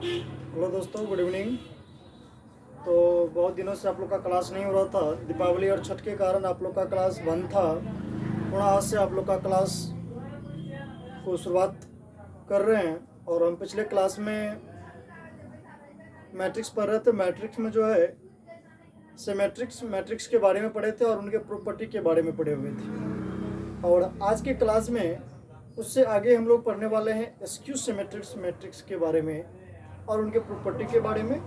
Hello दोस्तों, good evening. तो बहुत दिनों से आप लोग का क्लास नहीं हो रहा था। दीपावली और छठ के कारण आप लोग का क्लास बंद था। थोड़ा आज से आप लोग का क्लास को शुरुआत कर रहे हैं। और हम पिछले क्लास में मैट्रिक्स पढ़ रहे थे। मैट्रिक्स में जो है सिमेट्रिक्स मैट्रिक्स के बारे में पढ़े थे और उनके प्रॉपर्टी के बारे में पढ़े हुए थे। और आज के क्लास में उससे आगे हम लोग पढ़ने वाले हैं स्क्यू सिमेट्रिक्स मैट्रिक्स के बारे में और उनके प्रॉपर्टी के बारे में,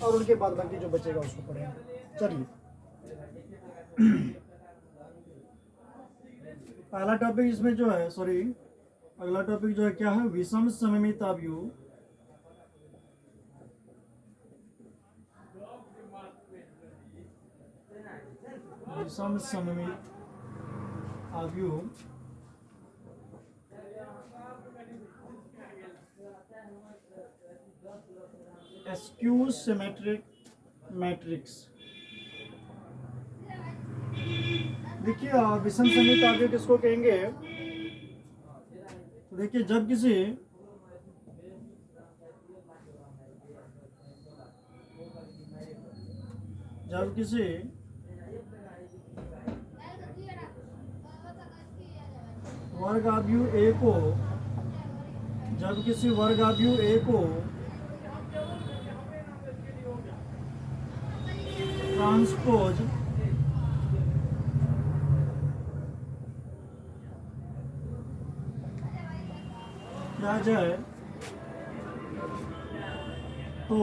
और उनके बाद बाकी जो बचेगा उसको पढ़ेंगे। चलिए, पहला टॉपिक इसमें जो है अगला टॉपिक जो है क्या है, विषम सममित आव्यूह। विषम सममित आव्यूह स्क्यू सिमेट्रिक मैट्रिक्स। देखिए, विषम सममित आव्यूह किसको कहेंगे? तो देखिए, जब किसी वर्गाव्यूह ए को ट्रांसपोज किया जाए तो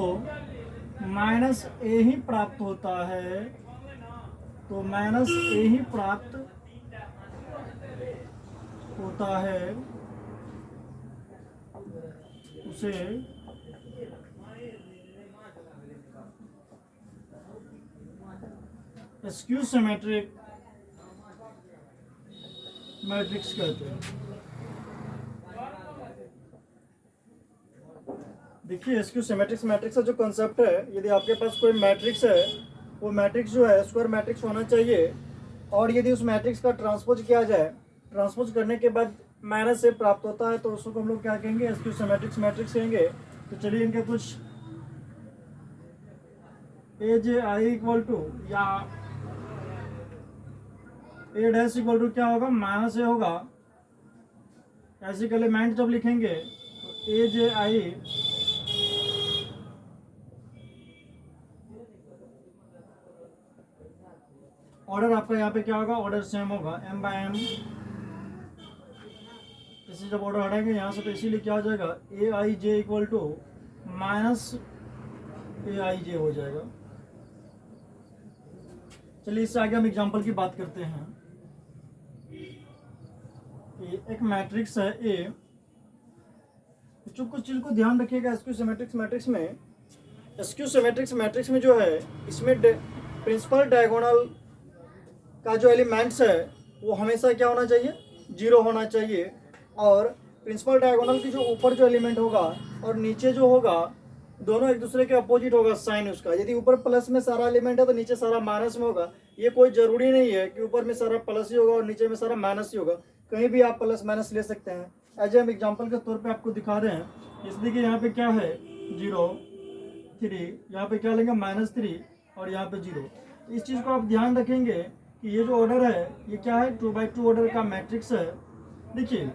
माइनस ए ही प्राप्त होता है। उसे स्क्यू सिमेट्रिक मैट्रिक्स कहते हैं। देखिए, स्क्यू सिमेट्रिक्स मैट्रिक्स का जो कॉन्सेप्ट है, यदि आपके पास कोई मैट्रिक्स है, वो मैट्रिक्स जो है स्क्वायर मैट्रिक्स होना चाहिए। और यदि उस मैट्रिक्स का ट्रांसपोज किया जाए, ट्रांसपोज करने के बाद माइनस से प्राप्त होता है, तो उसको हम लोग क्या कहेंगे? स्क्यू सिमेट्रिक्स मैट्रिक्स कहेंगे। तो चलिए, इनके कुछ ए जे आई इक्वल टू या ए डैश इक्वल टू क्या होगा? माइनस ए होगा। ऐसे एलिमेंट जब लिखेंगे तो ए जे आई ऑर्डर आपका यहाँ पे क्या होगा? ऑर्डर सेम होगा, m बाय m। इसे जब ऑर्डर हटाएंगे यहाँ से, तो इसीलिए क्या हो जाएगा? ए आई जे इक्वल टू माइनस ए आई जे हो जाएगा। चलिए, इससे आगे हम एग्जांपल की बात करते हैं। एक मैट्रिक्स है ए। कुछ चीज को ध्यान रखिएगा स्क्यू सिमेट्रिक्स मैट्रिक्स में। स्क्यू सिमेट्रिक्स मैट्रिक्स में जो है, इसमें प्रिंसिपल डायगोनल का जो एलिमेंट्स है वो हमेशा क्या होना चाहिए? जीरो होना चाहिए। और प्रिंसिपल डायगोनल की जो ऊपर जो एलिमेंट होगा और नीचे जो होगा, दोनों एक दूसरे के अपोजिट होगा साइन उसका। यदि ऊपर प्लस में सारा एलिमेंट है तो नीचे सारा माइनस में होगा। ये कोई जरूरी नहीं है कि ऊपर में सारा प्लस ही होगा और नीचे में सारा माइनस ही होगा। कहीं भी आप प्लस माइनस ले सकते हैं। एज हम एग्जाम्पल के तौर पे आपको दिखा रहे हैं। इसलिए कि यहाँ पे क्या है? 0 3, यहाँ पे क्या लेंगे? -3, और यहाँ पे 0। इस चीज़ को आप ध्यान रखेंगे कि ये जो ऑर्डर है ये क्या है? 2x2 ऑर्डर का मैट्रिक्स है। देखिए,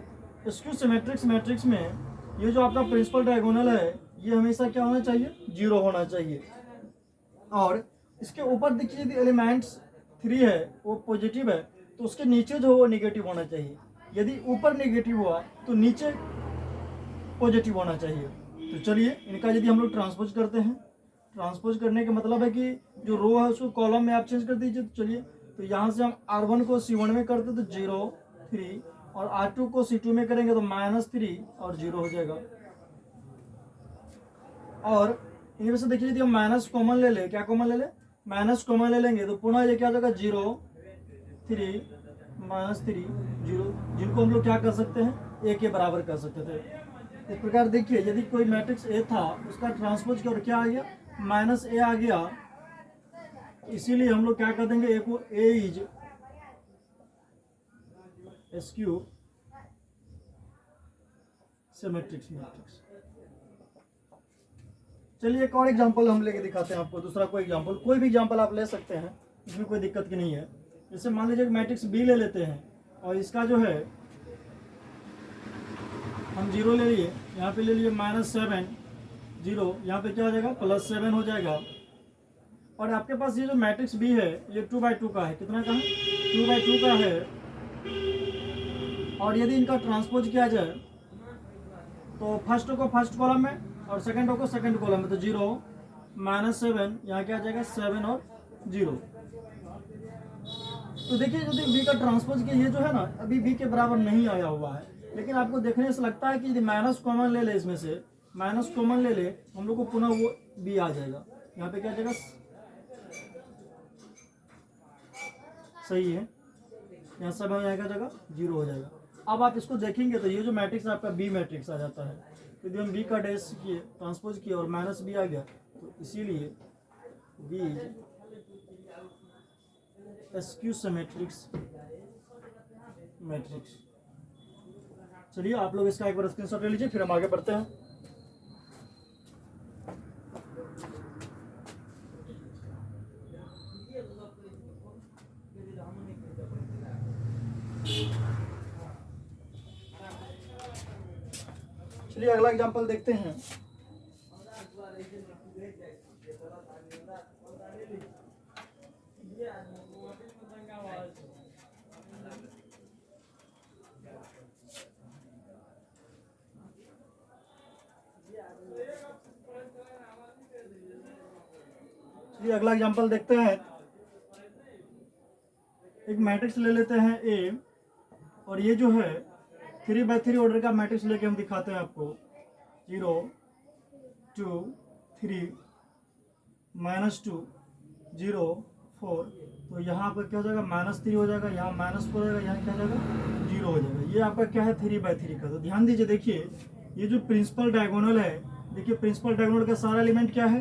स्क्यू सिमेट्रिक्स मैट्रिक्स में ये जो आपका प्रिंसिपल डायगोनल है, ये हमेशा क्या होना चाहिए? 0 होना चाहिए। और इसके ऊपर देखिए, यदि एलिमेंट्स 3 है वो पॉजिटिव है, तो उसके नीचे जो वो नेगेटिव होना चाहिए। यदि ऊपर नेगेटिव हुआ तो नीचे पॉजिटिव होना चाहिए। तो चलिए, इनका यदि हम लोग ट्रांसपोज करते हैं, ट्रांसपोज करने का मतलब है कि जो रो है उसको कॉलम में आप चेंज कर दीजिए। तो चलिए, तो यहाँ से हम R1 को C1 में करते तो 0 3, और R2 को C2 में करेंगे तो -3 और 0 हो जाएगा। और इनमें से देखिए, यदि हम माइनस कॉमन ले ले, क्या कॉमन ले ले? माइनस कॉमन ले लेंगे तो पुनः ये क्या हो जाएगा? 0 3 -3 0, जिनको हम लोग क्या कर सकते हैं? ए के बराबर कर सकते थे। इस प्रकार देखिए, यदि कोई मैट्रिक्स ए था, उसका ट्रांसपोज कर क्या आ गया? -a आ गया। इसीलिए हम लोग क्या कर देंगे? ए को ए इज स्क्यू सिमेट्रिक्स मैट्रिक्स। चलिए एक और एग्जांपल हम लेके दिखाते हैं आपको, दूसरा कोई एग्जांपल, कोई भी एग्जांपल आप ले सकते हैं, इसमें कोई दिक्कत की नहीं है। जैसे मान लीजिए मैट्रिक्स बी ले लेते हैं और इसका जो है हम 0 ले लिए, यहाँ पे ले लिए -7 0, यहाँ पे क्या हो जाएगा +7 हो जाएगा। और आपके पास ये जो मैट्रिक्स बी है ये 2/2 का है, कितना का है 2/2 का है। और यदि इनका ट्रांसपोज किया जाए तो फर्स्ट रो को फर्स्ट कॉलम में और सेकंड रो को सेकंड कॉलम में, तो 0 -7, यहाँ क्या आ जाएगा 7 और 0। तो देखिए यदि बी का ट्रांसपोज किया, ये जो है ना अभी बी के बराबर नहीं आया हुआ है, लेकिन आपको देखने से लगता है कि यदि माइनस कॉमन ले ले, इसमें से माइनस कॉमन ले ले हम लोग को पुनः वो बी आ जाएगा। यहाँ पे क्या आ जाएगा सही है, यहाँ सब यहाँ क्या जाएगा 0 हो जाएगा। अब आप इसको देखेंगे तो ये जो मैट्रिक्स आपका बी मैट्रिक्स आ जाता है। यदि हम बी का डैश किए, ट्रांसपोज किए और -b आ गया, तो इसीलिए बी एसक्यू सिमेट्रिक्स मैट्रिक्स। चलिए आप लोग इसका एक बार स्क्रीनशॉट ले लीजिए, फिर हम आगे बढ़ते हैं। चलिए अगला एग्जांपल देखते हैं। चलिए अगला एग्जांपल देखते हैं। एक मैट्रिक्स ले लेते हैं ए, और ये जो है 3/3 ऑर्डर का मैट्रिक्स लेके हम दिखाते हैं आपको। 0 2 3 -2 0 4, तो यहाँ पर क्या हो जाएगा -3 हो जाएगा, यहाँ -4 हो जाएगा, यहाँ क्या हो जाएगा 0 हो जाएगा। ये आपका क्या है 3/3 का। तो ध्यान दीजिए, देखिए ये जो प्रिंसिपल डायगोनल है, देखिए प्रिंसिपल डायगोनल का सारा एलिमेंट क्या है,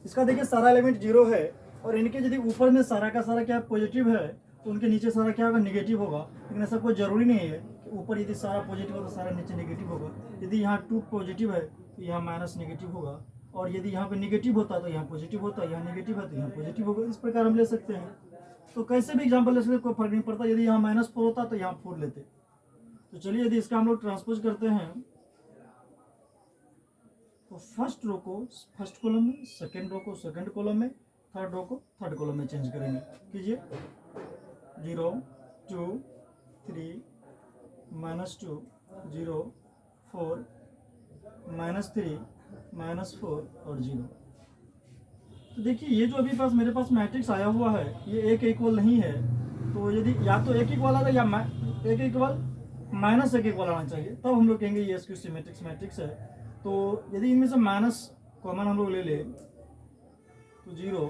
इसका देखिए सारा एलिमेंट 0 है। और इनके यदि ऊपर में सारा का सारा क्या पॉजिटिव है, तो उनके नीचे सारा क्या होगा निगेटिव होगा। लेकिन ऐसा कोई जरूरी नहीं है कि ऊपर यदि सारा पॉजिटिव हो तो सारा नीचे नेगेटिव होगा। यदि यहाँ 2 पॉजिटिव है तो यहाँ माइनस नेगेटिव होगा, और यदि यहाँ पे नेगेटिव होता तो यहाँ पॉजिटिव होता, यहाँ नेगेटिव है तो यहाँ पॉजिटिव होगा। इस प्रकार हम ले सकते हैं। तो कैसे भी एग्जाम्पल ले सकते, कोई फर्क नहीं पड़ता। यदि यहाँ -4 होता तो यहाँ 4 लेते। तो चलिए यदि इसका हम लोग ट्रांसपोज करते हैं, तो फर्स्ट रो को फर्स्ट कॉलम में, सेकेंड रो को सेकेंड कॉलम में, थर्ड रो को थर्ड कॉलम में चेंज करेंगे। कीजिए 0 2 3 -2 0 4 -3 -4 और 0। तो देखिए ये जो अभी पास मेरे पास मैट्रिक्स आया हुआ है ये एक इक्वल नहीं है। तो यदि या तो एक इक्वल आता या एक इक्वल -1 इक्वल आना चाहिए, तब हम लोग कहेंगे ये एसक्यू सिमेट्रिक्स मैट्रिक्स है। तो यदि इनमें से माइनस कॉमन हम लोग ले ले तो 0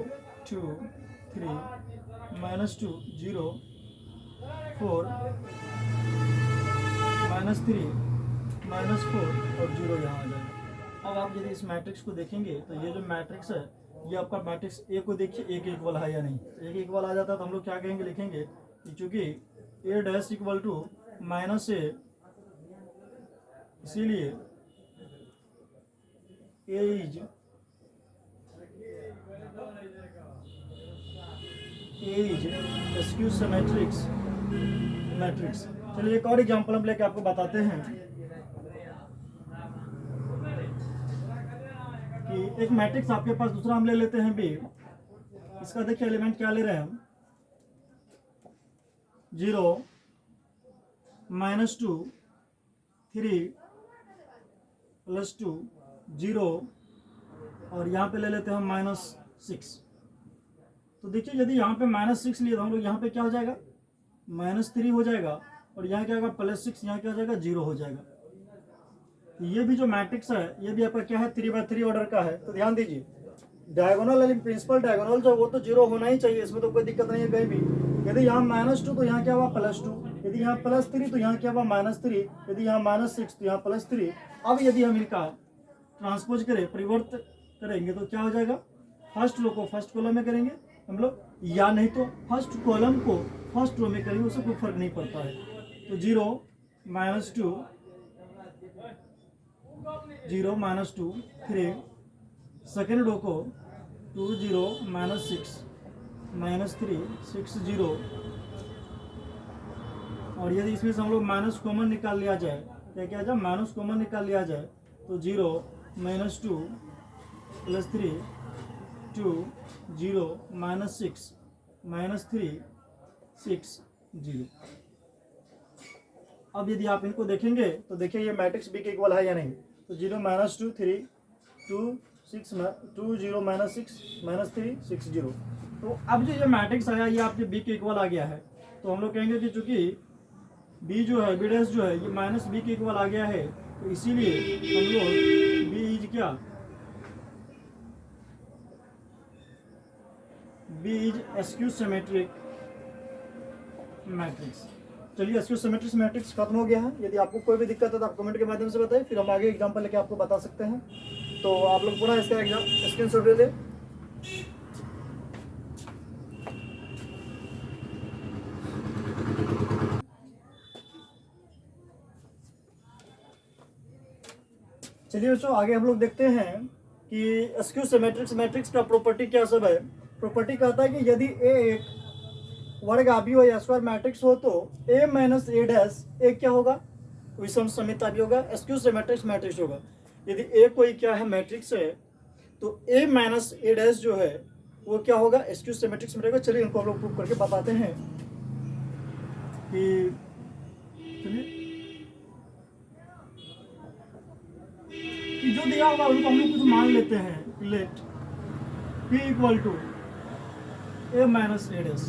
2 3 -2 0 4 -3 -4 और 0 यहाँ आ जाएगा। अब आप यदि इस मैट्रिक्स को देखेंगे तो ये जो मैट्रिक्स है ये आपका मैट्रिक्स ए को देखिए, एक इक्वल है या नहीं। एक इक्वल आ जाता है तो हम लोग क्या कहेंगे, लिखेंगे कि चूंकि ए डैश इक्वल टू -a, इसीलिए ए इज एसक्यू सिमेट्रिक्स मैट्रिक्स। चलिए एक और एग्जांपल हम लेके आपको बताते हैं कि एक मैट्रिक्स आपके पास दूसरा हम ले लेते हैं बी। इसका देखिए एलिमेंट क्या ले रहे हैं हम, 0 -2 3 +2 0 और यहाँ पे ले लेते हैं हम -6। तो देखिए यदि यहाँ पे -6 लिए तो हम लोग यहाँ पे क्या हो जाएगा -3 हो जाएगा, और यहाँ क्या होगा +6, यहाँ क्या हो जाएगा 0 हो जाएगा। तो ये भी जो मैट्रिक्स है ये भी आपका क्या है 3/3 ऑर्डर का है। तो ध्यान दीजिए डायगोनल प्रिंसिपल डायगोनल जो वो तो 0 होना ही चाहिए, इसमें तो कोई दिक्कत नहीं है कहीं भी। यदि यहाँ -2 तो यहाँ क्या हुआ +2, यदि यहाँ +3 तो यहाँ क्या हुआ -3, यदि यहाँ -6 तो यहाँ +3। अब यदि हम इनका ट्रांसपोज करें, परिवर्तन करेंगे तो क्या हो जाएगा, फर्स्ट रो को फर्स्ट कॉलम में करेंगे हम लोग, या नहीं तो फर्स्ट कॉलम को फर्स्ट रो में करेंगे, उससे कोई फर्क नहीं पड़ता है। तो 0 -2 0 माइनस 2 3, सेकेंड रो को 2 0 माइनस 6 माइनस 3 6 0, और यदि इसमें से हम लोग माइनस कॉमन निकाल लिया जाए, क्या जाए माइनस कॉमन निकाल लिया जाए, तो 0 माइनस 2 प्लस 3 2 0 माइनस 6 माइनस 3 6 0। अब यदि आप इनको देखेंगे तो देखिए ये मैट्रिक्स बी के इक्वल है या नहीं। तो 0 माइनस 2 3 2 6 2 0 माइनस 6 माइनस 3 6 0। तो अब जो ये मैट्रिक्स आया ये आपके बी के इक्वल आ गया है। तो हम लोग कहेंगे कि चूंकि बी जो है बी डैश जो है ये माइनस बी के इक्वल आ गया है, तो इसीलिए हम लोग बी इज क्या, B is skew symmetric matrix. चलिए एस्क्यू सिमेट्रिक मैट्रिक्स खत्म हो गया है। यदि आपको कोई भी दिक्कत है तो आप कमेंट के माध्यम से बताइए, फिर हम आगे एग्जांपल लेके आपको बता सकते हैं। तो आप लोग पूरा इसका एग्जाम स्क्रीनशॉट ले लें। चलिए बच्चों आगे हम लोग देखते हैं कि एस्क्यू सिमेट्रिक मैट्रिक्स का प्रॉपर्टी क्या सब है। प्रॉपर्टी कहता है कि यदि ए एक वर्ग आव्यूह या स्क्वायर मैट्रिक्स हो तो ए माइनस ए डैश एक क्या होगा, विषम समित आव्यूह होगा, एस्क्यू सिमेट्रिक मैट्रिक्स होगा। यदि ए कोई क्या है मैट्रिक्स है तो ए माइनस ए डैश जो है वो क्या होगा, एस्क्यू सिमेट्रिक मैट्रिक्स। चलिए इनको हम लोग प्रूव करके बताते हैं कि जो दिया होगा उनको हम लोग कुछ मान लेते हैं। Let p equal to A minus A dash.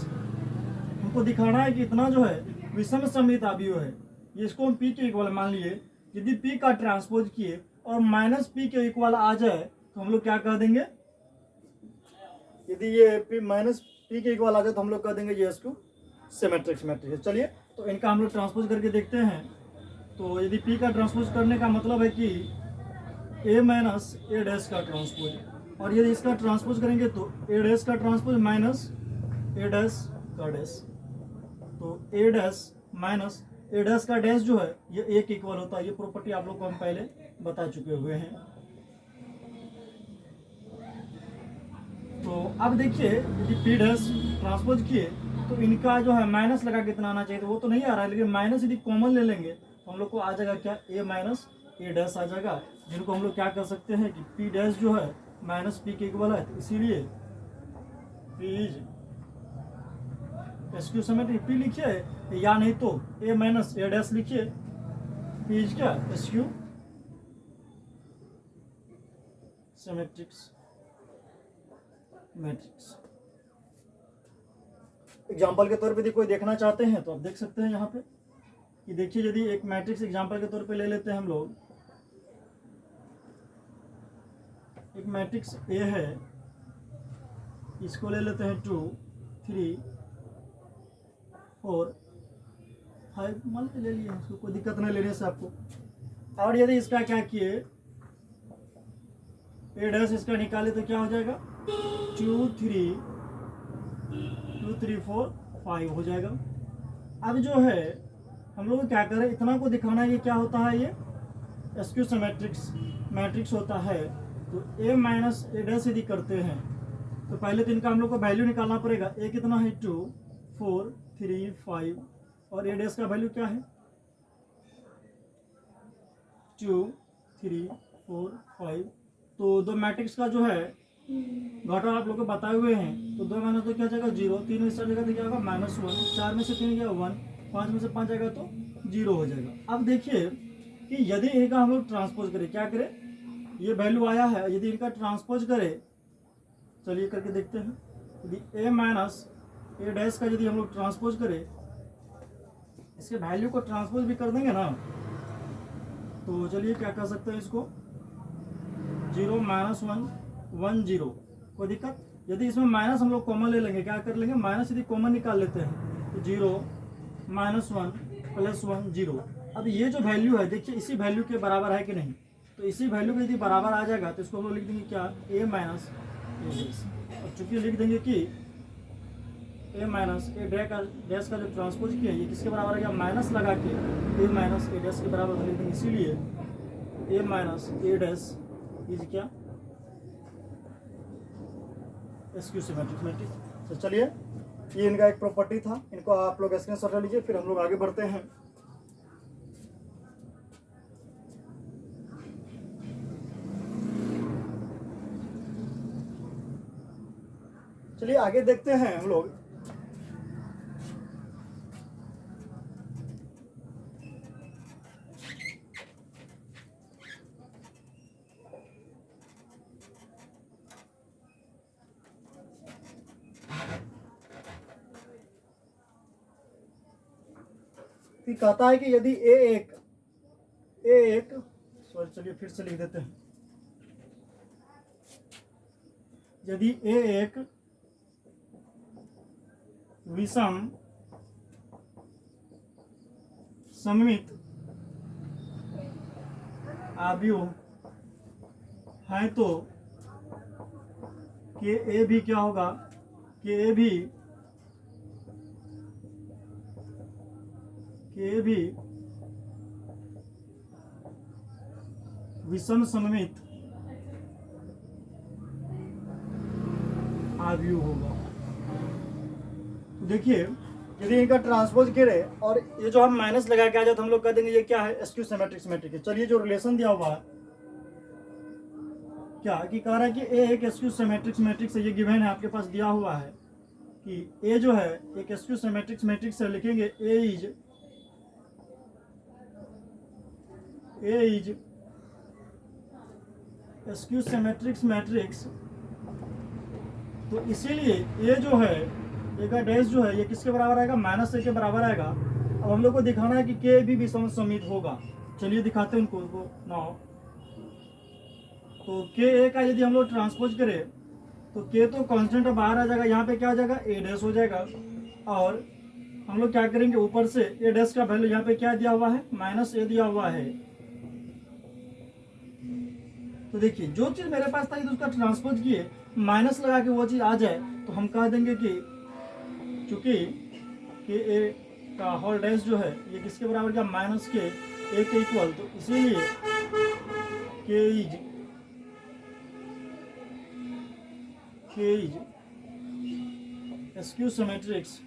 हमको दिखाना है कि इतना जो है विषम समित आव्यूह है, ये इसको हम p के इक्वल मान लिए। यदि p का ट्रांसपोज किए और माइनस p के इक्वल आ जाए तो हम लोग क्या कह देंगे, यदि ये p माइनस p के इक्वल आ जाए तो हम लोग कह देंगे ये एस्क्यू सिमेट्रिक मैट्रिक्स है। चलिए तो इनका हम लोग ट्रांसपोज करके देखते हैं। तो यदि p का ट्रांसपोज करने का मतलब है कि ए माइनस ए डैश का ट्रांसपोज, और यदि इसका ट्रांसपोज करेंगे तो ए डैश का ट्रांसपोज माइनस ए डैश का डैश। तो ए डैश माइनस ए डैश का डैश जो है ये एक इक्वल होता है। ये प्रॉपर्टी आप लोग को हम पहले बता चुके हुए हैं। तो अब देखिए यदि पी डैश ट्रांसपोज किए तो इनका जो है माइनस लगा कितना आना चाहिए, तो वो तो नहीं आ रहा है, लेकिन माइनस यदि कॉमन ले लेंगे तो हम लोग को आ जाएगा क्या, ए माइनस ए डैश आ जाएगा, जिनको हम लोग क्या कर सकते हैं कि पी डैश जो है माइनस पी के इक्वल है, तो इसीलिए P is skew symmetric. P लिखिए या नहीं तो ए माइनस ए डैश लिखिए, पी इज क्या, एस्क्यू सिमेट्रिक्स मैट्रिक्स। एग्जाम्पल के तौर पे यदि कोई देखना चाहते हैं तो आप देख सकते हैं यहाँ पे कि देखिए यदि एक मैट्रिक्स एग्जाम्पल के तौर पे ले लेते हैं हम लोग, एक मैट्रिक्स ए है, इसको ले लेते हैं 2 3 4 5 मान ले लिए, इसको कोई दिक्कत नहीं लेने से आपको। और यदि इसका क्या किए ए डैश इसका निकाले तो क्या हो जाएगा 2 3 4 5 हो जाएगा। अब जो है हम लोग क्या करें, इतना को दिखाना है कि क्या होता है, ये एस्क्यू सिमेट्रिक्स मैट्रिक्स होता है। तो ए माइनस ए डैश यदि करते हैं तो पहले तो इनका हम लोग को वैल्यू निकालना पड़ेगा। ए कितना है 2 4 3 5, और ए डैश का वैल्यू क्या है 2 3 4 5। तो दो मैट्रिक्स का जो है घटा आप लोग को बताए हुए हैं, तो 2 माइनस तो क्या जाएगा 0, 3 में से जगह तो क्या होगा -1, 4 में से 3 गया 1, 5 में से 5 जाएगा तो 0 हो जाएगा। अब देखिए कि यदि इनका हम लोग ट्रांसपोज करें, क्या करें, ये वैल्यू आया है, यदि इनका ट्रांसपोज करें, चलिए करके देखते हैं। यदि ए माइनस ए डैश का यदि हम लोग ट्रांसपोज करें, इसके वैल्यू को ट्रांसपोज भी कर देंगे ना, तो चलिए क्या कर सकते हैं इसको 0 -1 1 0, कोई दिक्कत। यदि इसमें माइनस हम लोग कॉमन ले लेंगे, क्या कर लेंगे माइनस यदि कॉमन निकाल लेते हैं तो 0 -1 +1 0। अब ये जो वैल्यू है देखिए इसी वैल्यू के बराबर है कि नहीं, तो इसी वैल्यू के यदि बराबर आ जाएगा तो इसको हम लोग लिख देंगे क्या ए माइनस ए डैश। अब चूंकि लिख देंगे कि ए माइनस ए डैश का जो ट्रांसपोज किया ये किसके बराबर आ गया, माइनस लगा के ए माइनस ए डैश के बराबर लिख देंगे, इसीलिए ए माइनस ए डैश इज क्या, एसक्यू सिमेट्रिक मैट्रिक्स। तो चलिए ये इनका एक प्रॉपर्टी था, इनको आप लोग स्क्रीनशॉट ले लीजिए, फिर हम लोग आगे बढ़ते हैं। चलिए आगे देखते हैं हम लोग। कहता है कि यदि ए एक सॉरी चलिए फिर से लिख देते हैं, यदि ए एक विषम सममित आव्यूह है तो के ए भी क्या होगा, के ए भी विषम सममित आव्यूह होगा। तो देखिए यदि इनका ट्रांसपोज करे और ये जो हम माइनस लगा के आ जाए तो हम लोग कह देंगे ये क्या है, एसक्यू सिमेट्रिक सिमेट्रिक है। चलिए जो रिलेशन दिया हुआ है क्या कि कह रहा है कि ए एक एसक्यू सिमेट्रिक सिमेट्रिक से, ये गिवन है आपके पास दिया हुआ है कि ए जो है एक एसक्यू सिमेट्रिक सिमेट्रिक से लिखेंगे ए इज एसक्यू सिमेट्रिक मैट्रिक्स। तो इसीलिए ये जो है ए का डैश जो है ये किसके बराबर आएगा, माइनस ए के बराबर आएगा। अब हम लोग को दिखाना है कि के भी विषम सममित होगा। चलिए दिखाते हैं उनको नाउ। तो के ए का यदि हम लोग ट्रांसपोज करें तो के तो कांस्टेंट बाहर आ जाएगा, यहाँ पे क्या आ जाएगा, ए डैश हो जाएगा। और हम लोग क्या करेंगे, ऊपर से ए डैश का वैल्यू यहाँ पे क्या दिया हुआ है, माइनस ए दिया हुआ है। तो देखिए जो चीज मेरे पास था उसका ट्रांसपोज किए, माइनस लगा के वो चीज आ जाए तो हम कह देंगे कि चूंकि के ए का होल डैश जो है ये किसके बराबर क्या, माइनस के ए के इक्वल। तो इसीलिए के इज एसक्यू सिमेट्रिक्स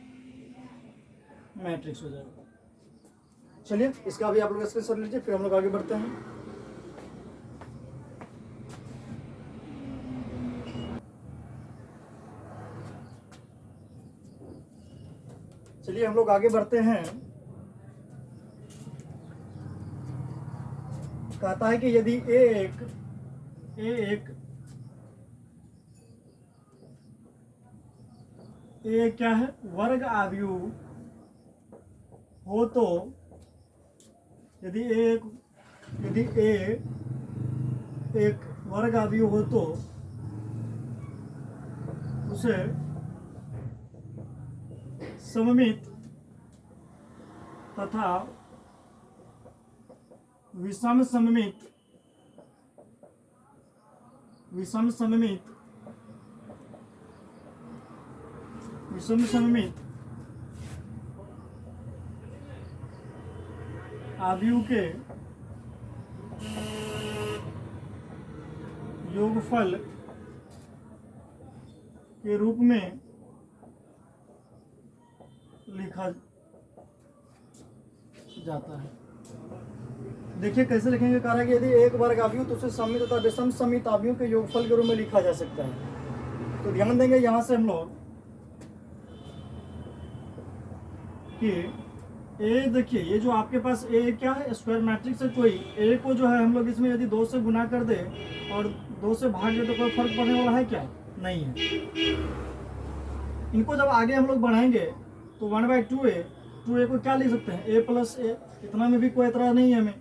मैट्रिक्स हो जाएगा। चलिए इसका भी आप लोग स्क्रीनशॉट लीजिए, फिर हम लोग आगे बढ़ते हैं। चलिए हम लोग आगे बढ़ते हैं। कहता है कि यदि ए एक क्या है, वर्ग आव्यूह हो तो यदि ए एक वर्ग आव्यूह हो तो उसे सममित तथा विषम सममित आव्यूह के योगफल के रूप में लिखा जाता है। देखिए कैसे लिखेंगे, कह रहा है कि यदि एक वर्ग आव्यूह तो उसे सममित तथा विषम सममित आव्यूह के योगफल के रूप में लिखा जा सकता है। तो ध्यान देंगे यहां से हम लोग कि ए, देखिए ये जो आपके पास ए क्या है, स्क्वायर मैट्रिक्स है। कोई ए को जो है हम लोग इसमें यदि 2 से गुना कर दे और 2 से भाग दे तो कोई फर्क पड़ने वाला है क्या, नहीं है। इनको जब आगे हम लोग बढ़ाएंगे तो 1/2a को क्या लिख सकते हैं, a प्लस ए, इतना में भी कोई एतराज नहीं है हमें।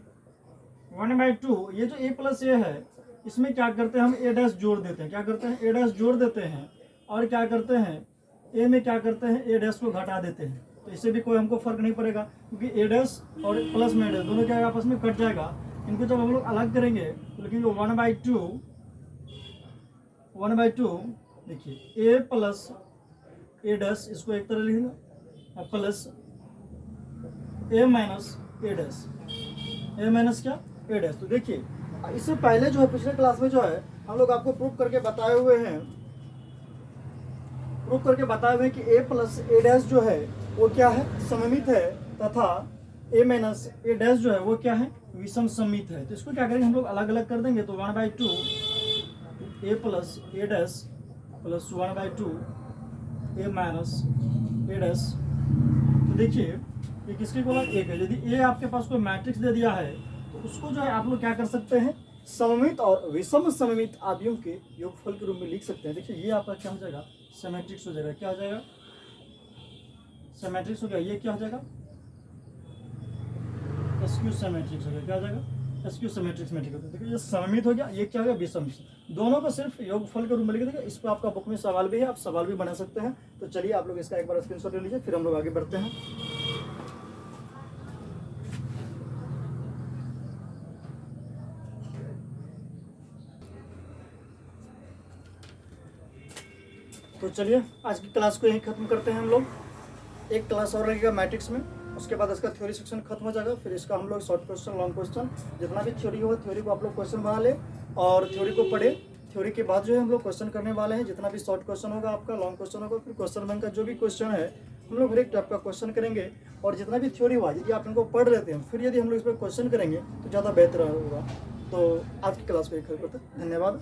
1/2 ये जो a प्लस ए है इसमें क्या करते हैं, हम a डैश जोड़ देते हैं। क्या करते हैं, a डैश जोड़ देते हैं और क्या करते हैं, a में क्या करते हैं, a डैश को घटा देते हैं। तो इससे भी कोई हमको फर्क नहीं पड़ेगा क्योंकि a डैश और प्लस में डैश दोनों क्या आपस में कट जाएगा। इनको जब हम लोग अलग करेंगे तो लिखेंगे 1/2 देखिए a प्लस ए डैश, इसको एक तरह लिखेंगे, plus A minus A dash, A minus क्या, ए डैश। तो देखिए इससे पहले जो है पिछले क्लास में जो है हम लोग आपको प्रूफ करके बताए हुए हैं कि a प्लस ए डैश जो है वो क्या है, सममित है, तथा a माइनस ए डैश जो है वो क्या है, विषम सममित है। तो इसको क्या करेंगे हम लोग अलग अलग कर देंगे। तो 1/2 a plus A dash plus 1/2 a minus A dash. तो देखिए ये किसके इक्वल है, एक है। यदि a आपके पास कोई मैट्रिक्स दे दिया है तो उसको जो है आप लोग क्या कर सकते हैं, सममित और विषम सममित आदियों के योगफल के रूप में लिख सकते हैं। देखिए ये आपका क्या हो जाएगा, सिमेट्रिक्स हो जाएगा। क्या हो जाएगा, सिमेट्रिक्स हो गया। ये क्या हो जाएगा, स्क्यू सिमेट्रिक्स हो गया। क्या हो जाएगा, स्क्यू सिमेट्रिक्स में। ठीक है, देखिए ये सममित हो गया, ये क्या हो गया, विषम। दोनों को सिर्फ योगफल के रूप में लिख देंगे। इस पर आपका बुक में सवाल भी है, आप सवाल भी बना सकते हैं। तो चलिए आप लोग इसका एक बार स्क्रीनशॉट ले लीजिए, फिर हम लोग आगे बढ़ते हैं। तो चलिए आज की क्लास को यहीं खत्म करते हैं हम लोग। एक क्लास और लगेगा मैट्रिक्स में, उसके बाद इसका थ्योरी सेक्शन खत्म हो जाएगा। फिर इसका हम लोग शॉर्ट क्वेश्चन, लॉन्ग क्वेश्चन, जितना भी थ्योरी होगा थ्योरी को आप लोग क्वेश्चन बना ले और थ्योरी को पढ़े। थ्योरी के बाद जो है हम लोग क्वेश्चन करने वाले हैं। जितना भी शॉर्ट क्वेश्चन होगा आपका, लॉन्ग क्वेश्चन होगा, फिर क्वेश्चन बैंक का जो भी क्वेश्चन है हम लोग हर एक टाइप का क्वेश्चन करेंगे। और जितना भी थ्योरी हुआ यदि आप इनको पढ़ लेते हैं, फिर यदि हम लोग इस पर क्वेश्चन करेंगे तो ज़्यादा बेहतर होगा। तो आज की क्लास को एक खत्म करते हैं। धन्यवाद।